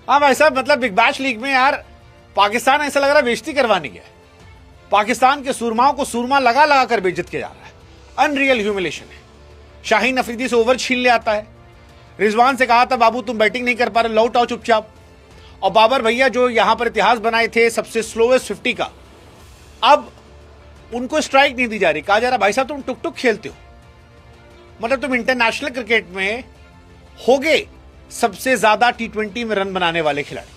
हाँ भाई साहब, मतलब बिग बैश लीग में यार पाकिस्तान ऐसा लग रहा है बेइज्जती करवानी है। पाकिस्तान के सूरमाओं को सूरमा लगा लगा कर बेइज्जत किया जा रहा है। अनरियल ह्यूमिलेशन है। शाहीन अफरीदी से ओवर छीन ले आता है। रिजवान से कहा था बाबू तुम बैटिंग नहीं कर पा रहे, लौट आओ चुपचाप। और बाबर भैया जो यहां पर इतिहास बनाए थे सबसे स्लोएस्ट 50 का, अब उनको स्ट्राइक नहीं दी जा रही। कहा जा रहा भाई साहब तुम टुक टुक खेलते हो, मतलब तुम इंटरनेशनल क्रिकेट में होगे सबसे ज्यादा T20 में रन बनाने वाले खिलाड़ी,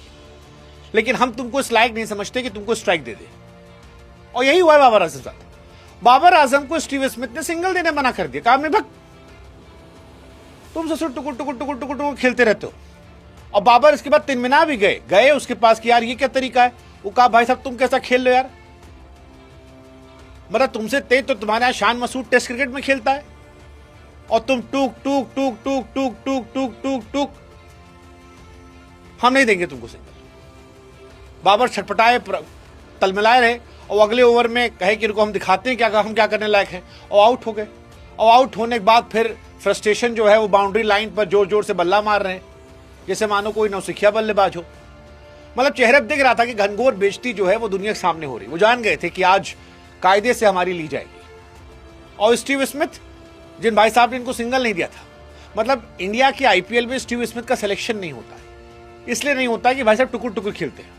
लेकिन हम तुमको इस लायक नहीं समझते कि तुमको स्ट्राइक दे दे। और यही हुआ है बाबर आजम साथ। बाबर आजम को स्टीव स्मिथ ने सिंगल देने मना कर दिया। काम नहीं भग, तुम ससुर टुकुर टुकुर टुकुर टुकुर टुकुर खेलते रहते हो। और बाबर इसके बाद तिनमिना भी गए उसके पास कि यार ये क्या तरीका है। वो कहा भाई साहब तुम कैसा खेल लो यार, मतलब तुमसे तेज तो तुम्हारे यहां शान मसूद टेस्ट क्रिकेट में खेलता है और तुम टूक टूक टूक टूक टूक टूक टूक टूक टूक, हम नहीं देंगे तुमको सिंगल। बाबर छटपटाए तलमिलाए रहे और अगले ओवर में कहे कि रुको हम दिखाते हैं क्या हम क्या करने लायक हैं, और आउट हो गए। और आउट होने के बाद फिर फ्रस्ट्रेशन जो है वो बाउंड्री लाइन पर जोर जोर से बल्ला मार रहे हैं, जैसे मानो कोई नौसिखिया बल्लेबाज हो। मतलब चेहरे पर दिख रहा था कि घनघोर बेइज्जती जो है वो दुनिया के सामने हो रही। वो जान गए थे कि आज कायदे से हमारी ली जाएगी। और स्टीव स्मिथ, जिन भाई साहब ने इनको सिंगल नहीं दिया था, मतलब इंडिया की आईपीएल में स्टीव स्मिथ का सिलेक्शन नहीं होता है। इसलिए नहीं होता कि भाई साहब टुकुर टुकुर खेलते हैं,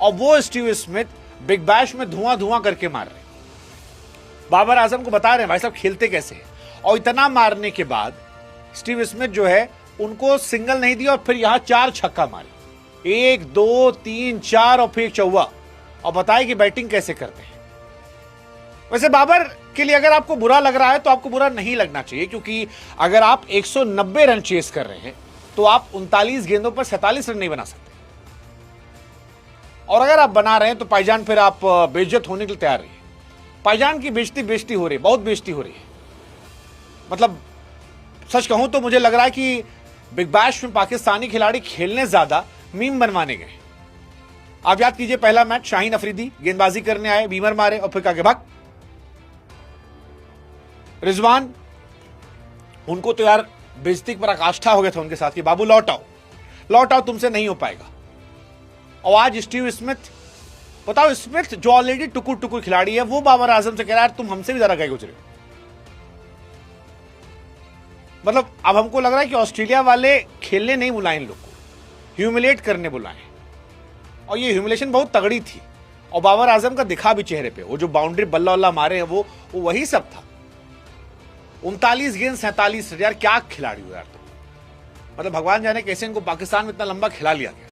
और वो स्टीव स्मिथ बिग बैश में धुआं धुआं करके मार रहे हैं। बाबर आजम को बता रहे हैं भाई साहब खेलते कैसे हैं। और इतना मारने के बाद स्टीव स्मिथ जो है उनको सिंगल नहीं दिया और फिर यहां 4 छक्का मारे, 1 2 3 4 और फिर चौवा, और बताए कि बैटिंग कैसे करते हैं। वैसे बाबर के लिए अगर आपको बुरा लग रहा है तो आपको बुरा नहीं लगना चाहिए, क्योंकि अगर आप 190 रन चेस कर रहे हैं तो आप 39 गेंदों पर 47 रन नहीं बना सकते। और अगर आप बना रहे हैं तो भाईजान फिर आप बेइज्जत होने के लिए तैयार रहिए। भाईजान की बेइज्जती हो रही है, बहुत बेइज्जती हो रही है। मतलब सच कहूं तो मुझे लग रहा है कि बिग बैश में पाकिस्तानी खिलाड़ी खेलने ज्यादा मीम बनवाने गए। आप याद कीजिए पहला मैच शाहीन अफरीदी गेंदबाजी करने आए, बीमर मारे और फिर आगे भाग। रिजवान, उनको तो यार बेइज्जती पर आकाष्ठा हो गया था उनके साथ कि बाबू लौट आओ तुमसे नहीं हो पाएगा। और आज स्टीव स्मिथ, बताओ स्मिथ जो ऑलरेडी टुकुर टुकुर खिलाड़ी है, वो बाबर आजम से कह रहा है तुम हमसे भी ज्यादा गए गुजरे। मतलब अब हमको लग रहा है कि ऑस्ट्रेलिया वाले खेलने नहीं बुलाए इन लोग को, ह्यूमिलेट करने बुलाए। और ये ह्यूमिलेशन बहुत तगड़ी थी। और बाबर आजम का दिखा भी चेहरे पे, वो जो बाउंड्री बल्ला वल्ला मारे हैं वो वही सब था। 39 गेंद 47 यार, क्या खिलाड़ी हो यार तुम। मतलब भगवान जाने कैसे इनको पाकिस्तान में इतना लंबा खिला लिया गया।